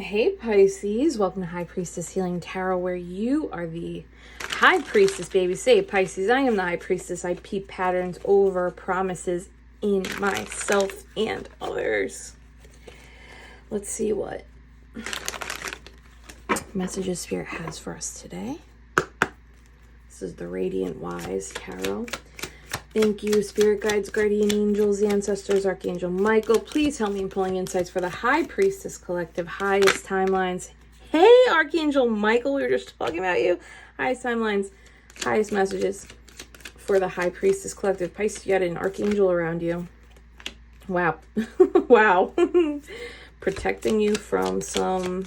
Hey Pisces, welcome to High Priestess Healing Tarot, where you are the High Priestess, baby. Say Pisces, I am the High Priestess. I peep patterns over promises in myself and others. Let's see what messages Spirit has for us today. This is the Radiant Wise Tarot. Thank you, Spirit Guides, Guardian Angels, the Ancestors, Archangel Michael. Please help me in pulling insights for the High Priestess Collective, highest timelines. Hey, Archangel Michael, we were just talking about you. Highest timelines, highest messages for the High Priestess Collective. Pisces, you got an Archangel around you. Wow. Wow. Protecting you from some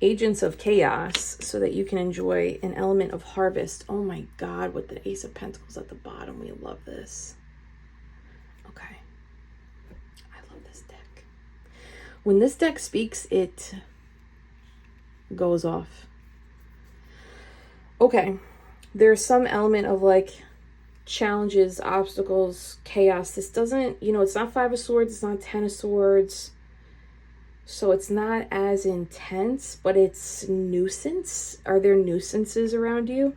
agents of chaos so that you can enjoy an element of harvest. Oh my God, with the Ace of Pentacles at the bottom. We love this. Okay. I love this deck. When this deck speaks, it goes off. Okay. There's some element of like challenges, obstacles, chaos. This doesn't, it's not Five of Swords. It's not Ten of Swords. So it's not as intense, but it's nuisance. Are there nuisances around you?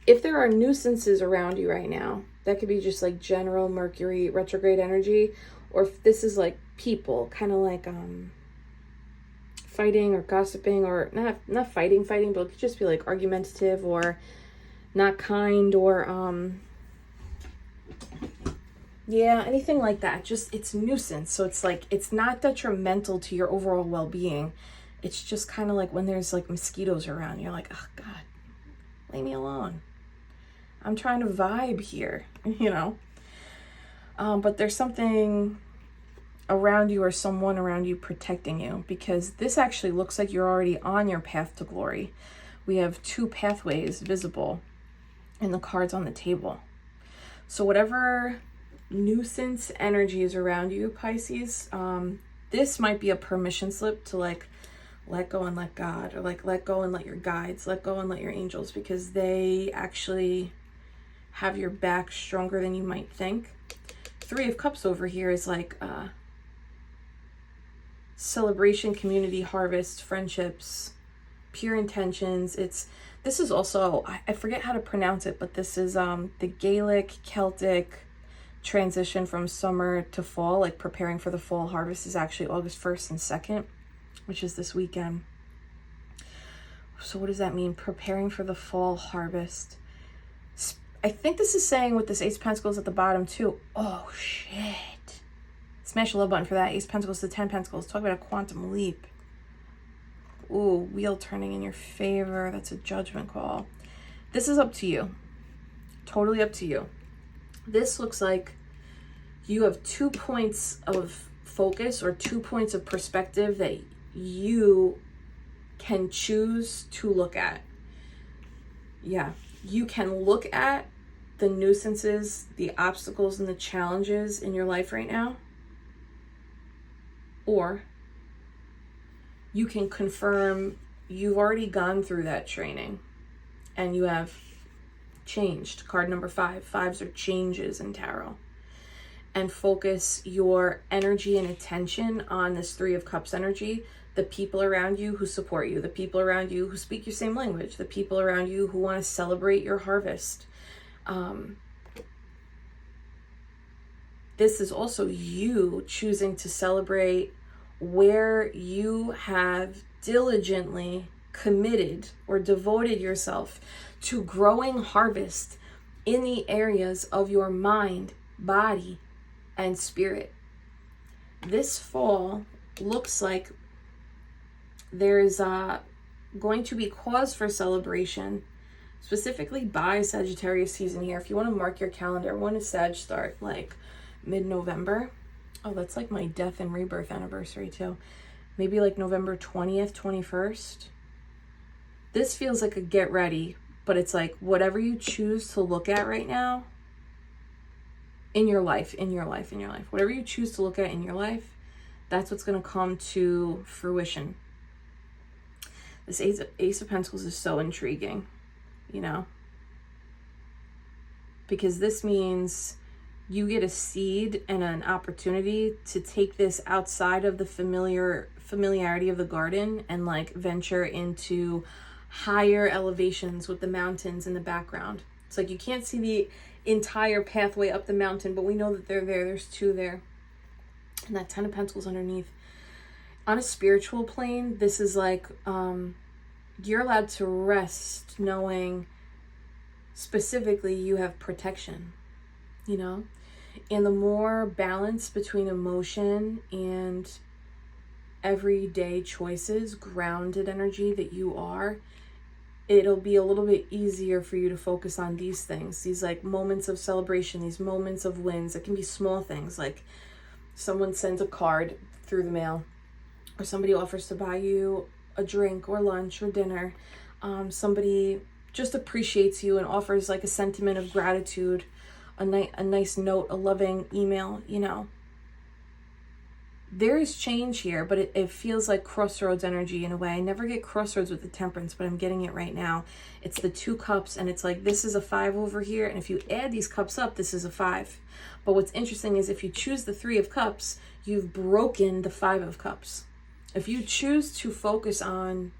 If there are nuisances around you right now, that could be just like general Mercury retrograde energy, or if this is like people, kind of like fighting or gossiping, or not fighting, but it could just be like argumentative or not kind, or yeah, anything like that. Just, it's nuisance. So it's like, it's not detrimental to your overall well-being. It's just kind of like when there's like mosquitoes around, you're like, oh God, leave me alone. I'm trying to vibe here, But there's something around you or someone around you protecting you, because this actually looks like you're already on your path to glory. We have two pathways visible in the cards on the table. So whatever nuisance energies around you, Pisces, this might be a permission slip to like let go and let God, or like let go and let your guides, let go and let your angels, because they actually have your back stronger than you might think. Three of Cups over here is like celebration, community, harvest, friendships, pure intentions. This is also, I forget how to pronounce it, but this is the Gaelic, Celtic transition from summer to fall, like preparing for the fall harvest, is actually August 1st and 2nd, which is this weekend. So what does that mean? Preparing for the fall harvest. I think this is saying with this Ace of Pentacles at the bottom too. Oh shit. Smash the love button for that. Ace of Pentacles to 10 Pentacles. Talk about a quantum leap. Ooh, wheel turning in your favor. That's a judgment call. This is up to you. Totally up to you. This looks like you have 2 points of focus or 2 points of perspective that you can choose to look at. Yeah, you can look at the nuisances, the obstacles, and the challenges in your life right now. Or you can confirm you've already gone through that training and you have changed. Card number 5. Fives are changes in tarot. And focus your energy and attention on this Three of Cups energy. The people around you who support you. The people around you who speak your same language. The people around you who want to celebrate your harvest. This is also you choosing to celebrate where you have diligently committed or devoted yourself to growing harvest in the areas of your mind, body, and spirit. This fall looks like there's going to be cause for celebration, specifically by Sagittarius season here. If you want to mark your calendar, when does Sag start? Like mid-November. Oh, that's like my death and rebirth anniversary too. Maybe like November 20th, 21st. This feels like a get ready, but it's like whatever you choose to look at right now in your life, whatever you choose to look at in your life, that's what's going to come to fruition. This Ace of Pentacles is so intriguing, because this means you get a seed and an opportunity to take this outside of the familiarity of the garden and like venture into higher elevations with the mountains in the background. It's like you can't see the entire pathway up the mountain, but we know that they're there. There's two there. And that 10 of Pentacles underneath. On a spiritual plane, this is like you're allowed to rest knowing specifically you have protection, you know? And the more balance between emotion and everyday choices, grounded energy that you are, it'll be a little bit easier for you to focus on these things, these like moments of celebration, these moments of wins. It can be small things like someone sends a card through the mail, or somebody offers to buy you a drink or lunch or dinner. Somebody just appreciates you and offers like a sentiment of gratitude, a nice note, a loving email, you know. There is change here, but it feels like crossroads energy in a way. I never get crossroads with the Temperance, but I'm getting it right now. It's the 2 cups, and it's like this is a 5 over here, and if you add these cups up, this is a 5. But what's interesting is if you choose the 3 of cups, you've broken the 5 of cups. If you choose to focus on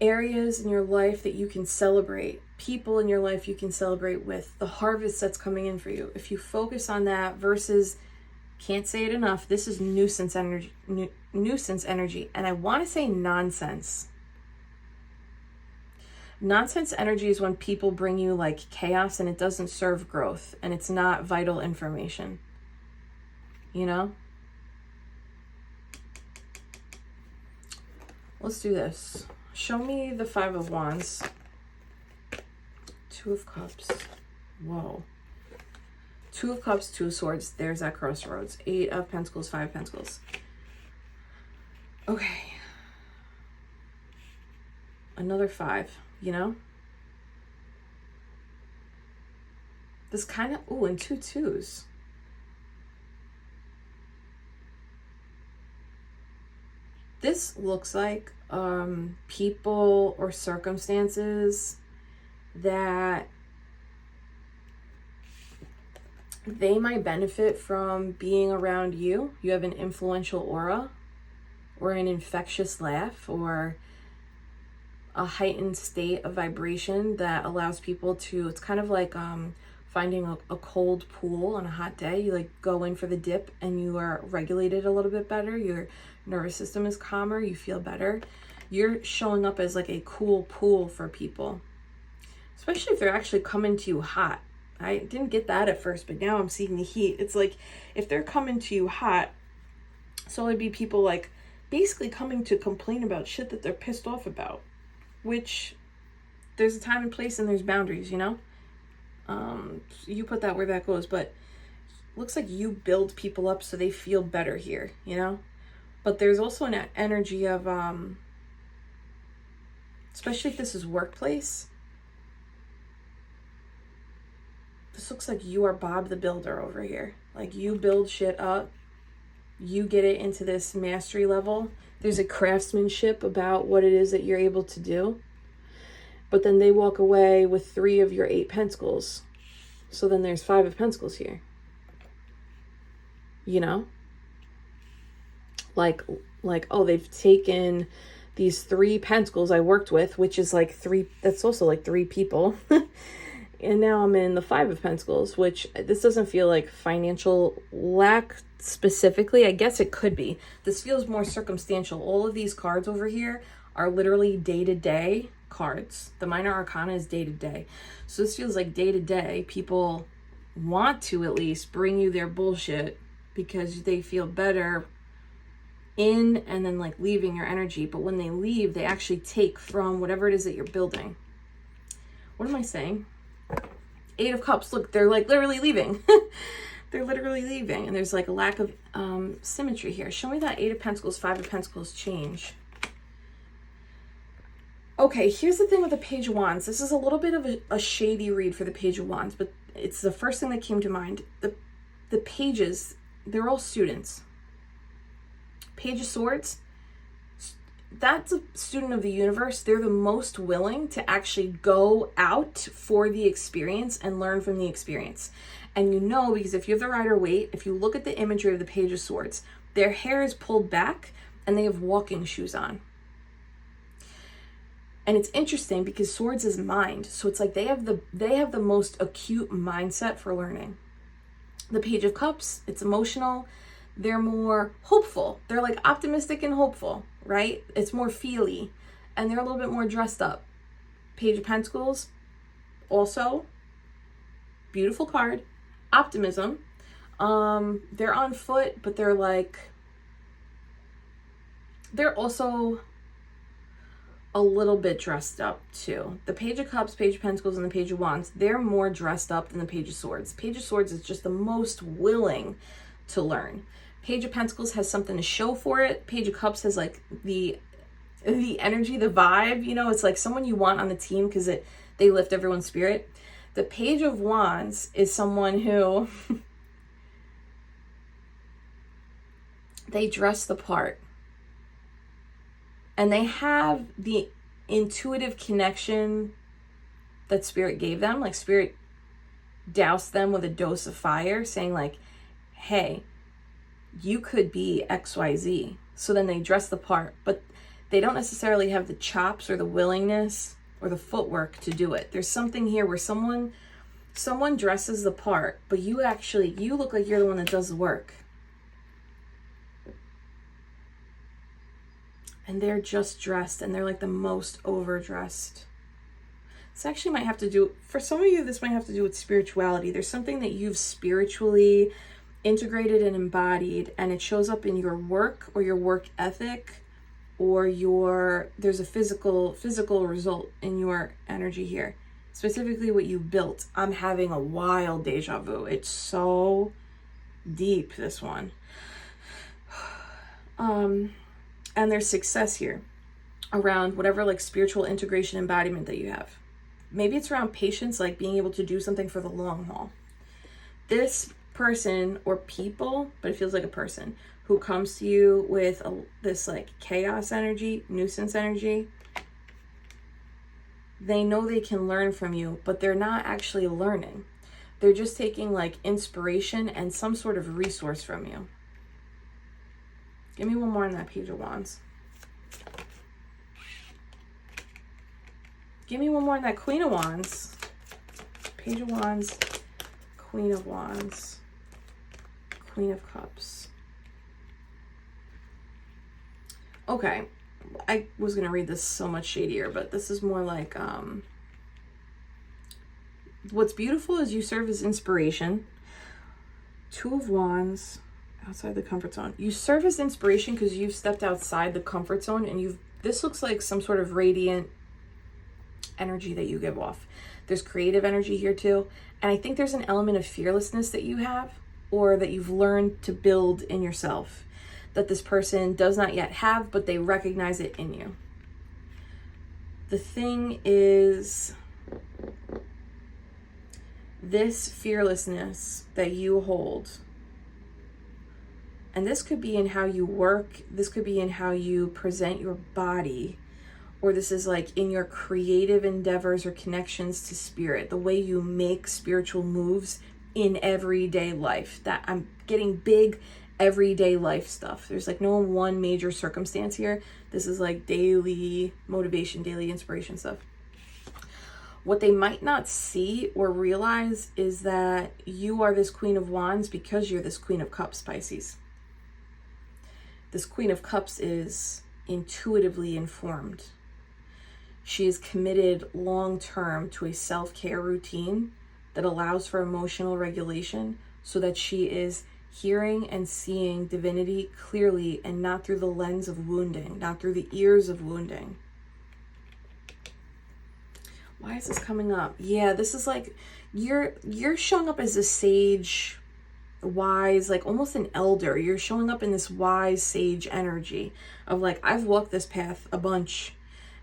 areas in your life that you can celebrate, people in your life you can celebrate with, the harvest that's coming in for you, if you focus on that versus, can't say it enough, this is nuisance energy, and I want to say nonsense. Nonsense energy is when people bring you like chaos and it doesn't serve growth and it's not vital information, you know? Let's do this. Show me the 5 of Wands. 2 of Cups. Whoa. 2 of Cups, 2 of Swords. There's that crossroads. 8 of Pentacles, 5 of Pentacles. Okay. Another 5, you know? This kind of, ooh, and 2 twos. This looks like people or circumstances that they might benefit from being around you. You have an influential aura or an infectious laugh or a heightened state of vibration that allows people to, it's kind of like finding a cold pool on a hot day. You like go in for the dip and you are regulated a little bit better. Your nervous system is calmer. You feel better. You're showing up as like a cool pool for people, especially if they're actually coming to you hot. I didn't get that at first, but now I'm seeing the heat. It's like if they're coming to you hot, so it'd be people like basically coming to complain about shit that they're pissed off about, which there's a time and place and there's boundaries, you know? You put that where that goes, but looks like you build people up so they feel better here, you know? But there's also an energy of, especially if this is workplace, this looks like you are Bob the Builder over here. Like you build shit up, you get it into this mastery level. There's a craftsmanship about what it is that you're able to do. But then they walk away with 3 of your 8 pentacles. So then there's 5 of pentacles here. You know? Like, oh, they've taken these 3 pentacles I worked with, which is like 3, that's also like 3 people. And now I'm in the 5 of pentacles, which this doesn't feel like financial lack specifically. I guess it could be. This feels more circumstantial. All of these cards over here are literally day-to-day cards. The minor arcana is day-to-day. So this feels like day-to-day. People want to at least bring you their bullshit because they feel better in and then like leaving your energy. But when they leave, they actually take from whatever it is that you're building. What am I saying? 8 of Cups. Look, they're like literally leaving. They're literally leaving. And there's like a lack of symmetry here. Show me that 8 of Pentacles, 5 of Pentacles change. Okay, here's the thing with the Page of Wands. This is a little bit of a shady read for the Page of Wands, but it's the first thing that came to mind. The pages, they're all students. Page of Swords, that's a student of the universe. They're the most willing to actually go out for the experience and learn from the experience. And you know, because if you have the Rider-Waite, if you look at the imagery of the Page of Swords, their hair is pulled back and they have walking shoes on. And it's interesting because swords is mind. So it's like they have the most acute mindset for learning. The Page of Cups, it's emotional. They're more hopeful. They're like optimistic and hopeful, right? It's more feely. And they're a little bit more dressed up. Page of Pentacles, also beautiful card. Optimism. They're on foot, but they're also a little bit dressed up too. The Page of Cups, Page of Pentacles, and the Page of Wands, they're more dressed up than the Page of Swords. Page of Swords is just the most willing to learn. Page of Pentacles has something to show for it. Page of Cups has like the energy, the vibe, you know, it's like someone you want on the team because they lift everyone's spirit. The Page of Wands is someone who they dress the part. And they have the intuitive connection that Spirit gave them. Like Spirit doused them with a dose of fire saying like, hey, you could be XYZ. So then they dress the part, but they don't necessarily have the chops or the willingness or the footwork to do it. There's something here where someone dresses the part, but you look like you're the one that does the work. And they're just dressed, and they're like the most overdressed. This actually might have to do, for some of you, this might have to do with spirituality. There's something that you've spiritually integrated and embodied, and it shows up in your work or your work ethic, or there's a physical result in your energy here. Specifically what you built. I'm having a wild deja vu. It's so deep, this one. And there's success here around whatever like spiritual integration embodiment that you have. Maybe it's around patience, like being able to do something for the long haul. This person or people, but it feels like a person who comes to you with this like chaos energy, nuisance energy. They know they can learn from you, but they're not actually learning. They're just taking like inspiration and some sort of resource from you. Give me one more on that Page of Wands. Give me one more on that Queen of Wands. Page of Wands, Queen of Wands, Queen of Cups. Okay, I was going to read this so much shadier, but this is more like, what's beautiful is you serve as inspiration. Two of Wands. Outside the comfort zone. You serve as inspiration because you've stepped outside the comfort zone, and this looks like some sort of radiant energy that you give off. There's creative energy here too. And I think there's an element of fearlessness that you have, or that you've learned to build in yourself, that this person does not yet have, but they recognize it in you. The thing is, this fearlessness that you hold, and this could be in how you work, this could be in how you present your body, or this is like in your creative endeavors or connections to spirit, the way you make spiritual moves in everyday life. That I'm getting big everyday life stuff. There's like no one major circumstance here. This is like daily motivation, daily inspiration stuff. What they might not see or realize is that you are this Queen of Wands because you're this Queen of Cups, Pisces. This Queen of Cups is intuitively informed. She is committed long-term to a self-care routine that allows for emotional regulation so that she is hearing and seeing divinity clearly and not through the lens of wounding, not through the ears of wounding. Why is this coming up? Yeah, this is like you're showing up as a sage, wise, like almost an elder. You're showing up in this wise sage energy of like, I've walked this path a bunch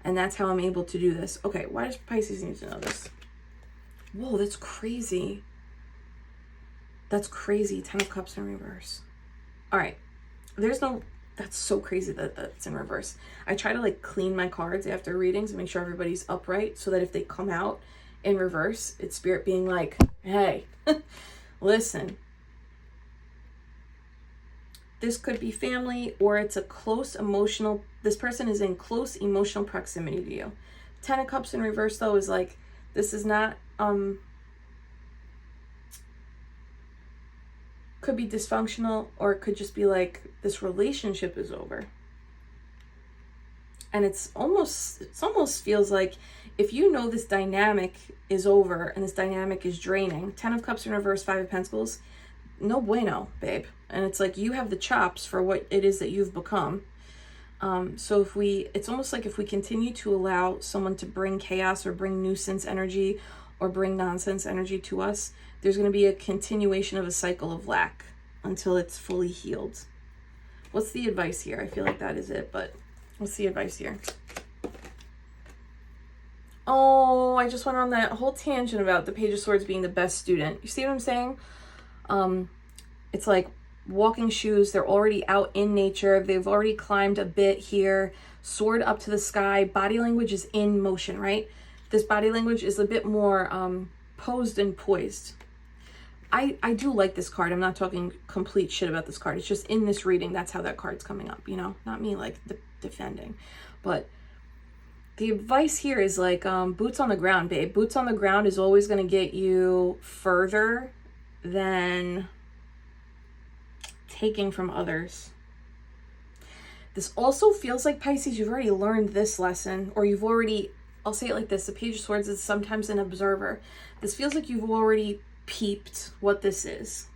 and that's how I'm able to do this. Okay, why does Pisces need to know this? Whoa, that's crazy. That's crazy. 10 of Cups in reverse. All right, there's no That's so crazy that that's in reverse. I try to like clean my cards after readings and make sure everybody's upright so that if they come out in reverse, it's spirit being like, hey, listen. This could be family, or it's a close emotional, this person is in close emotional proximity to you. 10 of Cups in reverse though is like, this is not, could be dysfunctional, or it could just be like this relationship is over. And it almost feels like if you know this dynamic is over and this dynamic is draining, 10 of Cups in reverse, 5 of Pentacles, no bueno, babe. And it's like you have the chops for what it is that you've become. So it's almost like if we continue to allow someone to bring chaos or bring nuisance energy or bring nonsense energy to us, there's going to be a continuation of a cycle of lack until it's fully healed. What's the advice here? I feel like that is it, but what's the advice here? Oh, I just went on that whole tangent about the Page of Swords being the best student. You see what I'm saying? It's like walking shoes. They're already out in nature. They've already climbed a bit here. Sword up to the sky. Body language is in motion, right? This body language is a bit more posed and poised. I do like this card. I'm not talking complete shit about this card. It's just in this reading, that's how that card's coming up, you know? Not me like defending. But the advice here is like boots on the ground, babe. Boots on the ground is always going to get you further than taking from others. This also feels like, Pisces, you've already learned this lesson, or you've already, I'll say it like this, the Page of Swords is sometimes an observer. This feels like you've already peeped what this is.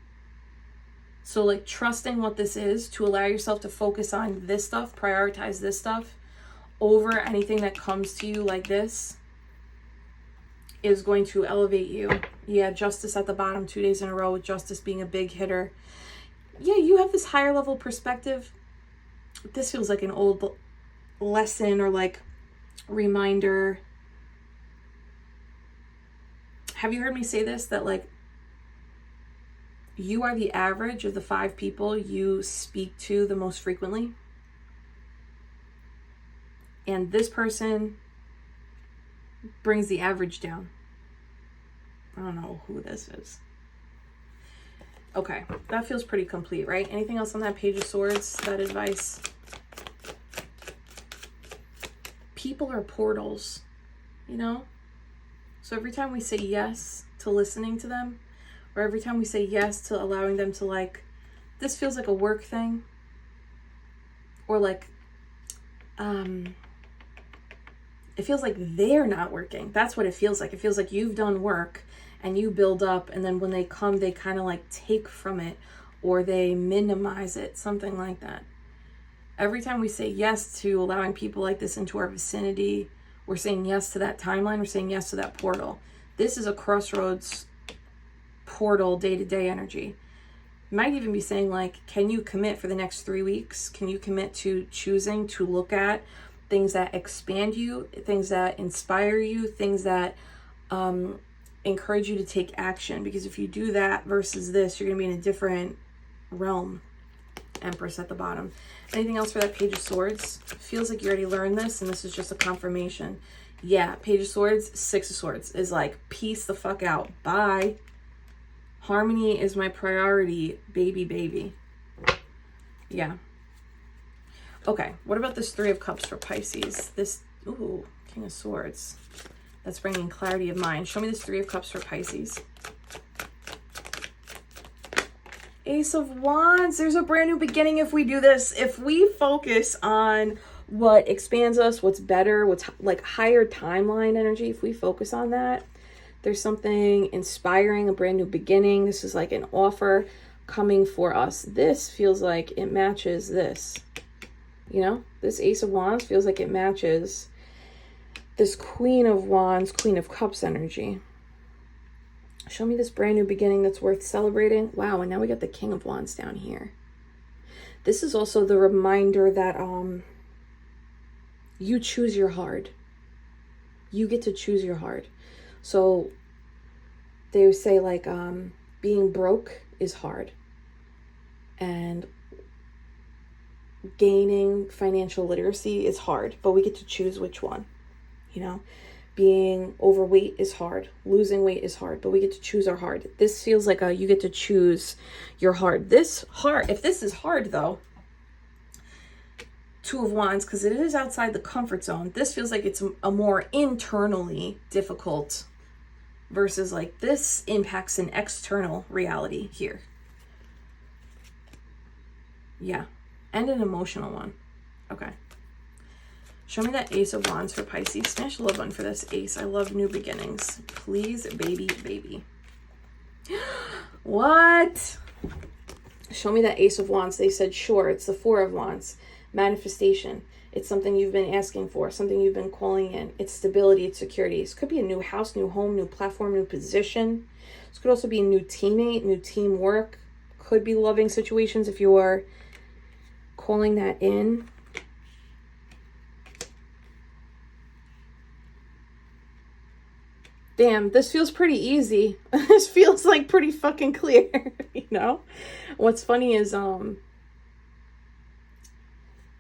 So like trusting what this is to allow yourself to focus on this stuff, prioritize this stuff over anything that comes to you like this is going to elevate you. Yeah, Justice at the bottom 2 days in a row, with Justice being a big hitter. Yeah, you have this higher level perspective. This feels like an old lesson or like reminder. Have you heard me say this? That like you are the average of the 5 people you speak to the most frequently. And this person brings the average down. I don't know who this is. Okay, that feels pretty complete, right? Anything else on that Page of Swords, that advice? People are portals, you know? So every time we say yes to listening to them, or every time we say yes to allowing them to like, this feels like a work thing, or like, it feels like they're not working. That's what it feels like. It feels like you've done work and you build up, and then when they come, they kind of like take from it, or they minimize it, something like that. Every time we say yes to allowing people like this into our vicinity, we're saying yes to that timeline, we're saying yes to that portal. This is a crossroads portal, day-to-day energy. Might even be saying like, can you commit for the next 3 weeks? Can you commit to choosing to look at things that expand you, things that inspire you, things that encourage you to take action? Because if you do that versus this, you're going to be in a different realm. Empress at the bottom. Anything else for that Page of Swords? Feels like you already learned this, and this is just a confirmation. Yeah, Page of Swords, 6 of Swords is like, peace the fuck out. Bye. Harmony is my priority, baby. Yeah. Okay, what about this 3 of Cups for Pisces? This, ooh, King of Swords. That's bringing clarity of mind. Show me this 3 of Cups for Pisces. Ace of Wands. There's a brand new beginning if we do this. If we focus on what expands us, what's better, what's like higher timeline energy, if we focus on that, there's something inspiring, a brand new beginning. This is like an offer coming for us. This feels like it matches this. You know, this Ace of Wands feels like it matches this Queen of Wands, Queen of Cups energy. Show me this brand new beginning that's worth celebrating. Wow, and now we got the King of Wands down here. This is also the reminder that you choose your hard. You get to choose your hard. So they say like being broke is hard. And gaining financial literacy is hard, but we get to choose which one, you know? Being overweight is hard. Losing weight is hard, but we get to choose our hard. This feels like you get to choose your hard. If this is hard though, Two of Wands, because it is outside the comfort zone, this feels like it's a more internally difficult versus like this impacts an external reality here. Yeah, and an emotional one. Okay. Show me that Ace of Wands for Pisces. Smash a love button for this Ace. I love new beginnings. Please, baby, baby. What? Show me that Ace of Wands. They said, sure, it's the Four of Wands. Manifestation. It's something you've been asking for, something you've been calling in. It's stability, it's security. This could be a new house, new home, new platform, new position. This could also be a new teammate, new teamwork. Could be loving situations if you are calling that in. Damn, this feels pretty easy. This feels like pretty fucking clear, you know? What's funny is,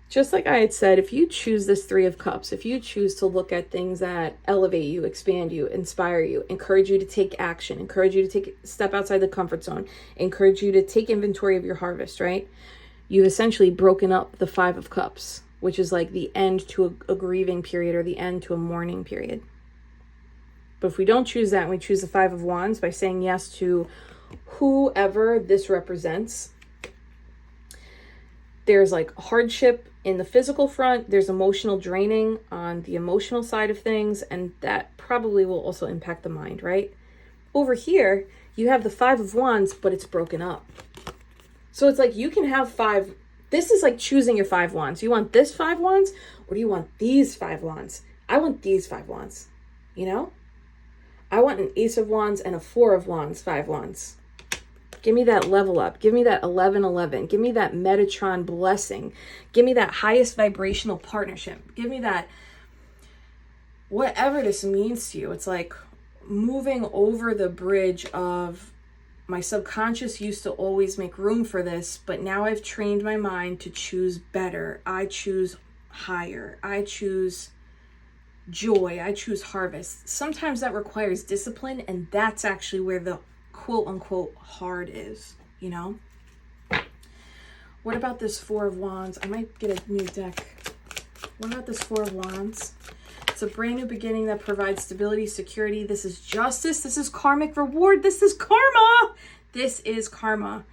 just like I had said, if you choose this Three of Cups, if you choose to look at things that elevate you, expand you, inspire you, encourage you to take action, encourage you to step outside the comfort zone, encourage you to take inventory of your harvest, right? You've essentially broken up the Five of Cups, which is like the end to a grieving period or the end to a mourning period. But if we don't choose that and we choose the Five of Wands by saying yes to whoever this represents, there's like hardship in the physical front, there's emotional draining on the emotional side of things, and that probably will also impact the mind, right? Over here, you have the Five of Wands, but it's broken up. So it's like you can have five. This is like choosing your 5 wands. You want this 5 wands, or do you want these 5 wands? I want these 5 wands, you know? I want an Ace of Wands and a Four of Wands, 5 wands. Give me that level up. Give me that 11-11. Give me that Metatron blessing. Give me that highest vibrational partnership. Give me that, whatever this means to you. It's like moving over the bridge of my subconscious used to always make room for this, but now I've trained my mind to choose better. I choose higher. I choose joy. I choose harvest. Sometimes that requires discipline, and that's actually where the quote unquote hard is, you know? What about this Four of Wands? I might get a new deck. What about this Four of Wands? It's a brand new beginning that provides stability, security. This is justice. This is karmic reward. This is karma. This is karma.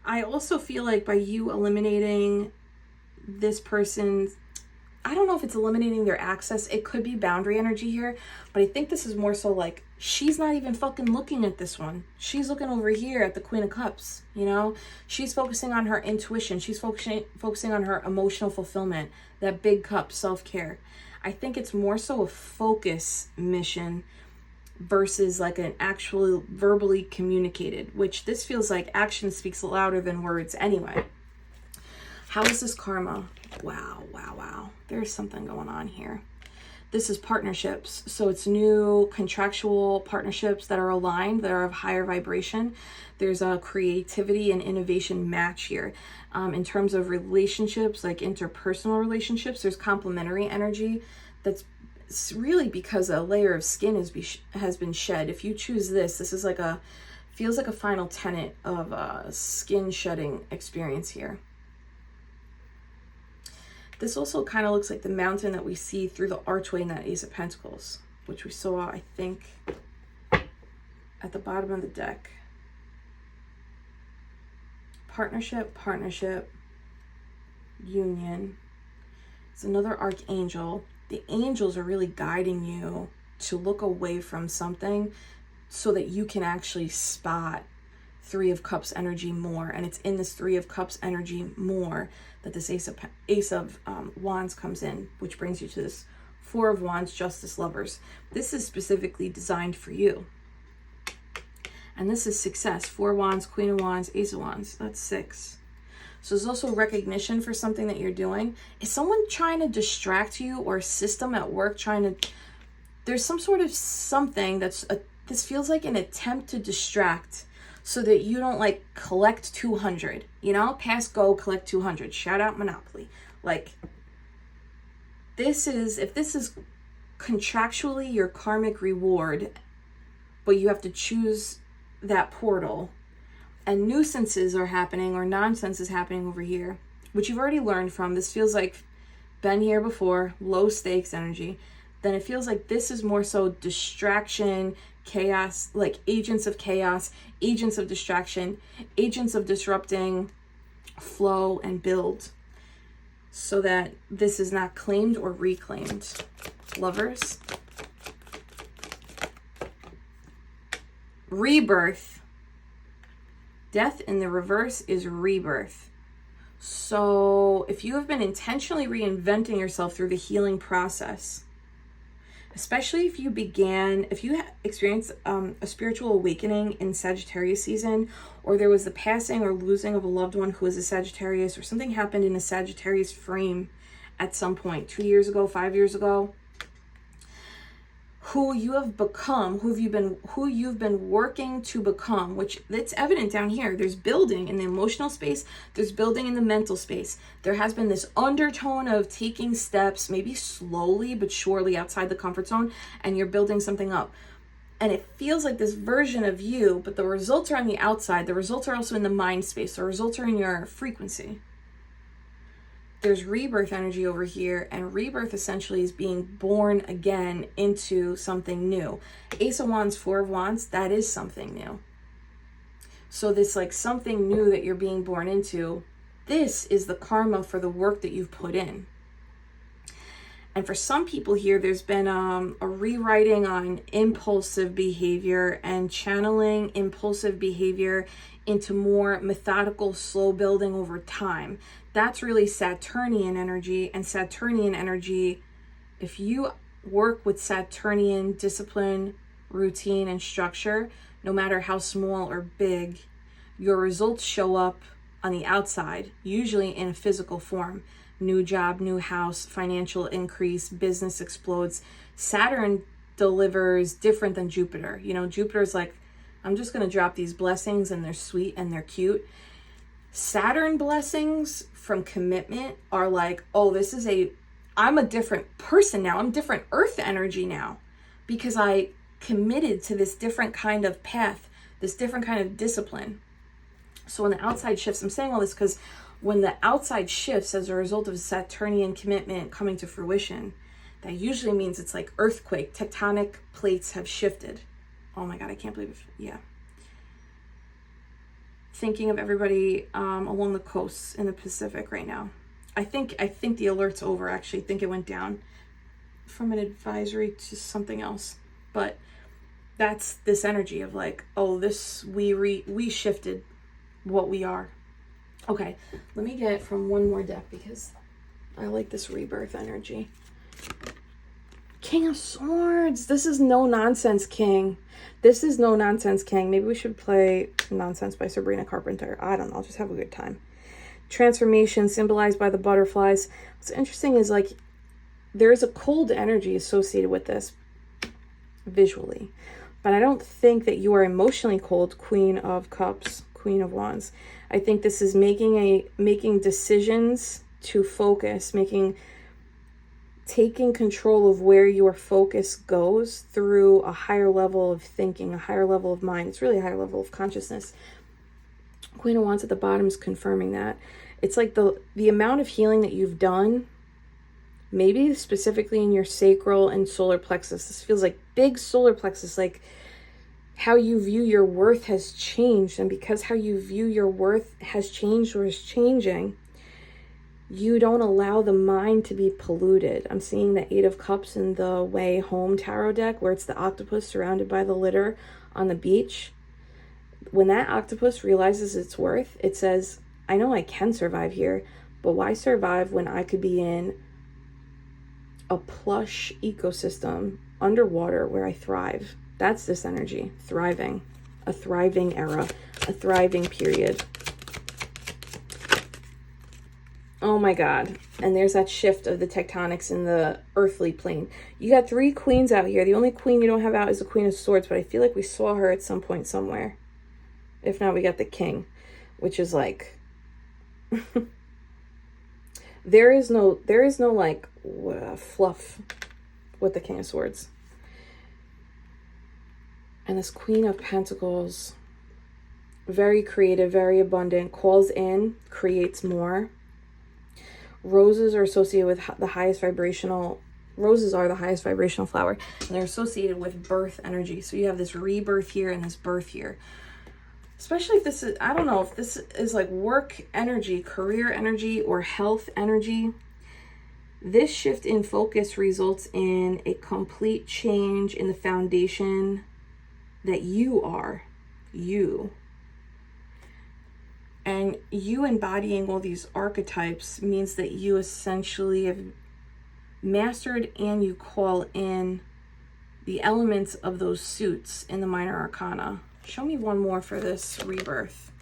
I also feel like by you eliminating this person's, I don't know if it's eliminating their access. It could be boundary energy here, but I think this is more so like she's not even fucking looking at this one. She's looking over here at the Queen of Cups, you know? She's focusing on her intuition. She's focusing on her emotional fulfillment, that big cup, self-care. I think it's more so a focus mission versus like an actually verbally communicated, which this feels like action speaks louder than words anyway. How is this karma? Wow, wow, wow. There's something going on here. This is partnerships. So it's new contractual partnerships that are aligned, that are of higher vibration. There's a creativity and innovation match here. In terms of relationships, like interpersonal relationships, there's complementary energy. That's really because a layer of skin has been shed. If you choose this, this is like feels like a final tenet of a skin shedding experience here. This also kind of looks like the mountain that we see through the archway in that Ace of Pentacles, which we saw, I think, at the bottom of the deck. Partnership, partnership, union. It's another archangel. The angels are really guiding you to look away from something so that you can actually spot Three of Cups energy more. And it's in this Three of Cups energy more that this Ace of Wands comes in, which brings you to this Four of Wands, Justice, Lovers. This is specifically designed for you. And this is success. 4 wands, Queen of Wands, Ace of Wands. That's 6. So there's also recognition for something that you're doing. Is someone trying to distract you, or a system at work trying to... There's some sort of something this feels like an attempt to distract. so that you don't like collect 200, you know, pass go, collect 200, shout out Monopoly. Like, if this is contractually your karmic reward, but you have to choose that portal, and nuisances are happening or nonsense is happening over here, which you've already learned from. This feels like been here before, low stakes energy. Then it feels like this is more so distraction, chaos, like agents of chaos, agents of distraction, agents of disrupting flow and build, so that this is not claimed or reclaimed. Lovers. Rebirth. Death in the reverse is rebirth. So if you have been intentionally reinventing yourself through the healing process, especially if you experienced a spiritual awakening in Sagittarius season, or there was the passing or losing of a loved one who was a Sagittarius, or something happened in a Sagittarius frame at some point, 2 years ago, 5 years ago, who you have become, who you've been working to become, which it's evident down here. There's building in the emotional space, there's building in the mental space. There has been this undertone of taking steps, maybe slowly but surely outside the comfort zone, and you're building something up. And it feels like this version of you, but the results are on the outside. The results are also in the mind space. The results are in your frequency. There's rebirth energy over here, and rebirth essentially is being born again into something new. Ace of Wands, Four of Wands, that is something new. So this like something new that you're being born into, this is the karma for the work that you've put in. And for some people here, there's been a rewriting on impulsive behavior and channeling impulsive behavior into more methodical, slow building over time. That's really Saturnian energy. And Saturnian energy, if you work with Saturnian discipline, routine, and structure, no matter how small or big, your results show up on the outside, usually in a physical form. New job, new house, financial increase, business explodes. Saturn delivers different than Jupiter. You know, Jupiter's like, I'm just going to drop these blessings and they're sweet and they're cute. Saturn blessings from commitment are like, oh, I'm a different person now. I'm different earth energy now because I committed to this different kind of path, this different kind of discipline. So when the outside shifts, I'm saying all this because when the outside shifts as a result of Saturnian commitment coming to fruition, that usually means it's like earthquake, tectonic plates have shifted. Oh my God, I can't believe it. Yeah. Thinking of everybody along the coasts in the Pacific right now. I think the alert's over, actually. I think it went down from an advisory to something else. But that's this energy of like, oh, we shifted what we are. Okay, let me get from one more deck because I like this rebirth energy. King of Swords. This is No Nonsense King. This is No Nonsense King. Maybe we should play Nonsense by Sabrina Carpenter. I don't know. I'll just have a good time. Transformation symbolized by the butterflies. What's interesting is like there is a cold energy associated with this visually. But I don't think that you are emotionally cold, Queen of Cups, Queen of Wands. I think this is making decisions to focus, taking control of where your focus goes through a higher level of thinking, a higher level of mind. It's really a higher level of consciousness. Queen of Wands at the bottom is confirming that. It's like the amount of healing that you've done, maybe specifically in your sacral and solar plexus. This feels like big solar plexus, like how you view your worth has changed. And because how you view your worth has changed or is changing, you don't allow the mind to be polluted. I'm seeing the Eight of Cups in the Way Home tarot deck, where it's the octopus surrounded by the litter on the beach. When that octopus realizes its worth, it says, I know I can survive here, but why survive when I could be in a plush ecosystem underwater where I thrive? That's this energy, thriving, a thriving era, a thriving period. Oh my God. And there's that shift of the tectonics in the earthly plane. You got three queens out here. The only queen you don't have out is the Queen of Swords, but I feel like we saw her at some point somewhere. If not, we got the King, which is like, there is no like fluff with the King of Swords. And this Queen of Pentacles, very creative, very abundant, calls in, creates more. Roses are associated with the highest vibrational, roses are the highest vibrational flower, and they're associated with birth energy. So you have this rebirth here and this birth here. Especially if this is, I don't know if this is like work energy, career energy, or health energy. This shift in focus results in a complete change in the foundation that you are, you. And you embodying all these archetypes means that you essentially have mastered and you call in the elements of those suits in the minor arcana. Show me one more for this rebirth.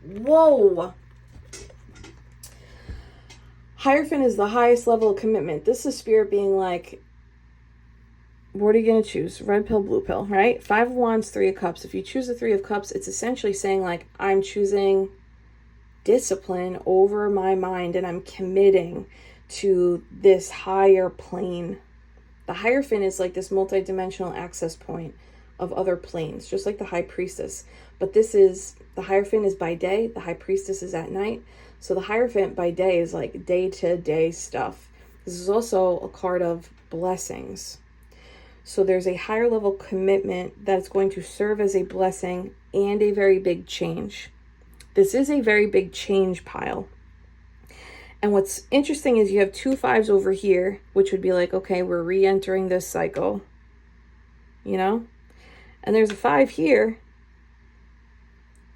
Whoa! Hierophant is the highest level of commitment. This is spirit being like, what are you going to choose? Red pill, blue pill, right? 5 of Wands, 3 of Cups. If you choose the 3 of Cups, it's essentially saying like, I'm choosing discipline over my mind and I'm committing to this higher plane. The Hierophant is like this multidimensional access point of other planes, just like the High Priestess. But this is, the Hierophant is by day, the High Priestess is at night. So the Hierophant by day is like day-to-day stuff. This is also a card of blessings. So there's a higher level commitment that's going to serve as a blessing and a very big change. This is a very big change pile. And what's interesting is you have 2 5s over here, which would be like, okay, we're re-entering this cycle, you know? And there's a 5 here,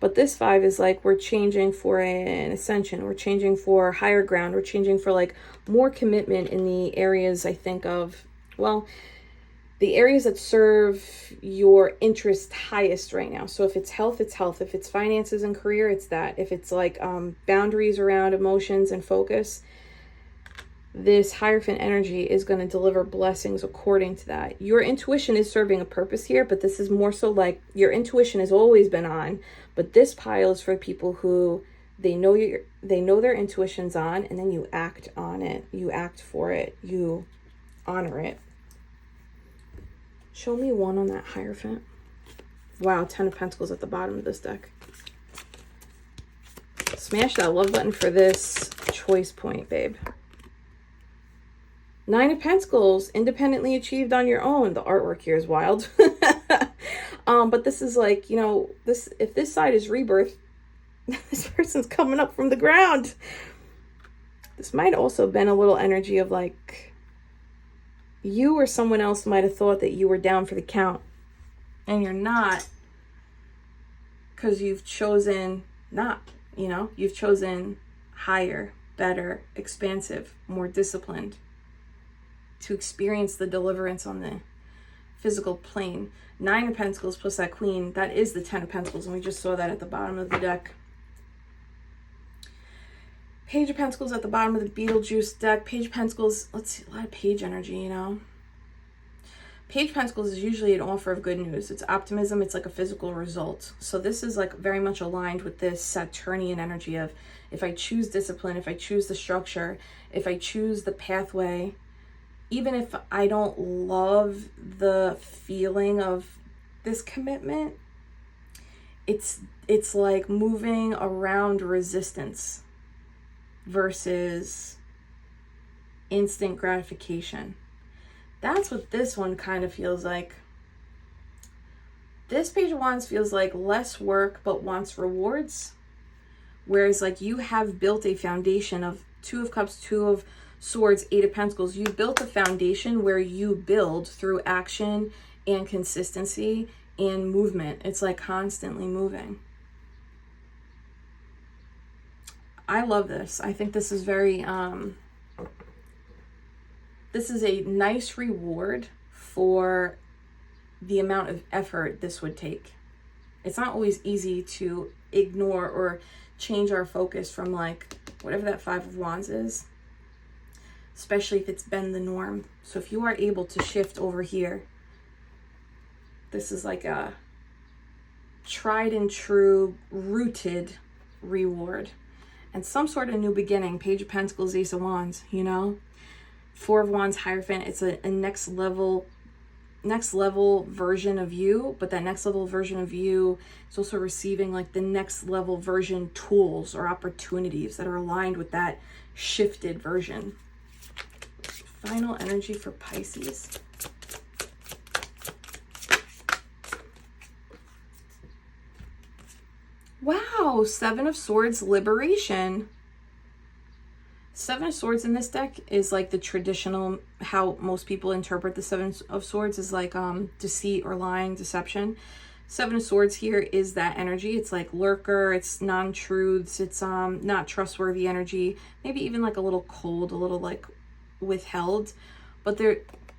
but this 5 is like, we're changing for an ascension. We're changing for higher ground. We're changing for like more commitment in the areas, I think of, well, the areas that serve your interest highest right now. So if it's health, it's health. If it's finances and career, it's that. If it's like boundaries around emotions and focus, this Hierophant energy is going to deliver blessings according to that. Your intuition is serving a purpose here, but this is more so like your intuition has always been on, but this pile is for people who they know their intuition's on, and then you act on it. You act for it. You honor it. Show me one on that Hierophant. Wow, 10 of Pentacles at the bottom of this deck. Smash that love button for this choice point, babe. 9 of Pentacles, independently achieved on your own. The artwork here is wild. But this is like, you know, this, if this side is rebirth, this person's coming up from the ground. This might also have been a little energy of like, you or someone else might have thought that you were down for the count, and you're not, because you've chosen not, you know, you've chosen higher, better, expansive, more disciplined to experience the deliverance on the physical plane. 9 of Pentacles plus that Queen, that is the 10 of Pentacles, and we just saw that at the bottom of the deck. Page of Pentacles at the bottom of the Beetlejuice deck. Page of Pentacles, let's see, a lot of page energy, you know. Page of Pentacles is usually an offer of good news. It's optimism. It's like a physical result. So this is like very much aligned with this Saturnian energy of, if I choose discipline, if I choose the structure, if I choose the pathway, even if I don't love the feeling of this commitment, it's like moving around resistance versus instant gratification. That's what this one kind of feels like. This Page of Wands feels like less work but wants rewards, whereas like you have built a foundation of 2 of Cups, 2 of Swords, 8 of Pentacles. You built a foundation where you build through action and consistency and movement. It's like constantly moving. I love this. I think this is very, this is a nice reward for the amount of effort this would take. It's not always easy to ignore or change our focus from like whatever that 5 of Wands is, especially if it's been the norm. So if you are able to shift over here, this is like a tried and true, rooted reward. And some sort of new beginning. Page of Pentacles, Ace of Wands, you know? Four of Wands, Hierophant. It's a next level version of you, but that next level version of you is also receiving like the next level version tools or opportunities that are aligned with that shifted version. Final energy for Pisces. Wow, Seven of Swords, liberation. Seven of Swords in this deck is like the traditional, how most people interpret the Seven of Swords is like deceit or lying, deception. Seven of Swords here is that energy. It's like lurker, it's non-truths, it's not trustworthy energy, maybe even like a little cold, a little like withheld. But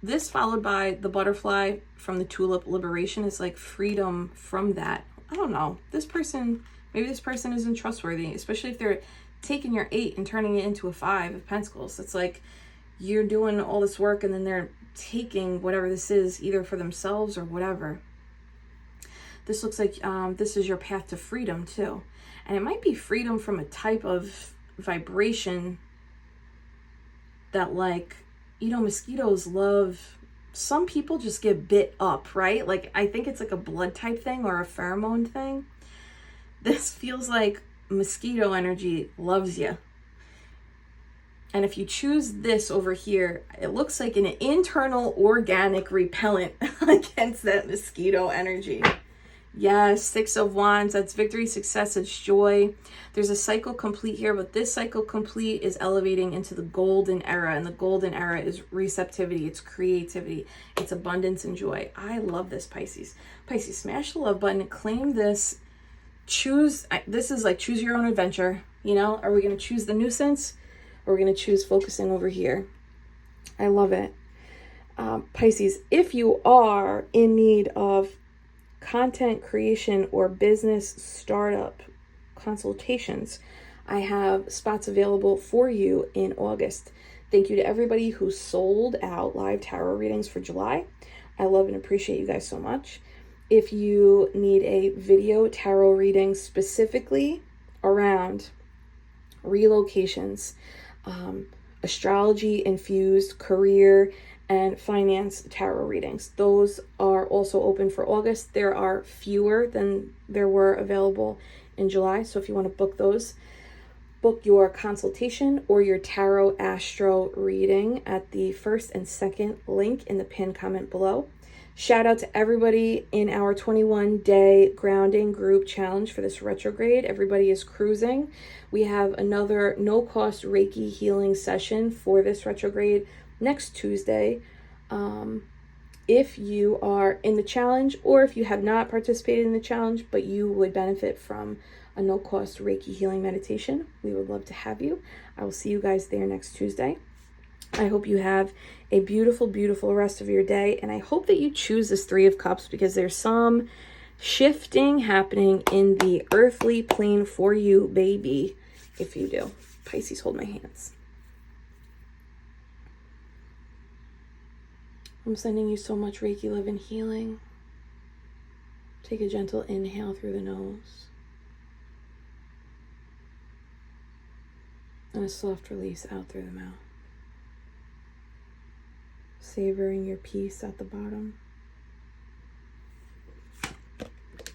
this followed by the butterfly from the tulip, liberation, is like freedom from that. I don't know. This person, maybe this person isn't trustworthy, especially if they're taking your 8 and turning it into a 5 of Pentacles. It's like you're doing all this work and then they're taking whatever this is, either for themselves or whatever. This looks like this is your path to freedom too. And it might be freedom from a type of vibration that, like, you know, mosquitoes love, some people just get bit up, right? Like, I think it's like a blood type thing or a pheromone thing. This feels like mosquito energy loves you. And if you choose this over here, it looks like an internal organic repellent against that mosquito energy. Yes, Six of Wands, that's victory, success, it's joy. There's a cycle complete here, but this cycle complete is elevating into the golden era, and the golden era is receptivity, it's creativity, it's abundance and joy. I love this, Pisces. Pisces, smash the love button, claim this, choose, this is like choose your own adventure, you know? Are we going to choose the nuisance, or are we going to choose focusing over here? I love it. Pisces, if you are in need of content creation or business startup consultations, I have spots available for you in August. Thank you to everybody who sold out live tarot readings for July. I love and appreciate you guys so much. If you need a video tarot reading specifically around relocations, astrology infused career and finance tarot readings, those are also open for August. There are fewer than there were available in July, so if you want to book those, book your consultation or your tarot astro reading at the first and second link in the pinned comment below. Shout out to everybody in our 21-day grounding group challenge for this retrograde. Everybody is cruising. We have another no-cost Reiki healing session for this retrograde next Tuesday. If you are in the challenge, or if you have not participated in the challenge but you would benefit from a no-cost Reiki healing meditation, we would love to have you. I will see you guys there next Tuesday. I hope you have a beautiful, beautiful rest of your day, and I hope that you choose this Three of Cups, because there's some shifting happening in the earthly plane for you, baby, if you do. Pisces, hold my hands. I'm sending you so much Reiki love and healing. Take a gentle inhale through the nose. And a soft release out through the mouth. Savoring your peace at the bottom.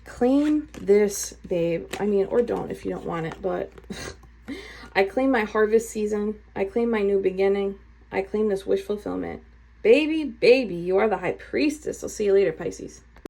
Claim this, babe. I mean, or don't if you don't want it, but I claim my harvest season. I claim my new beginning. I claim this wish fulfillment. Baby, baby, you are the high priestess. I'll see you later, Pisces.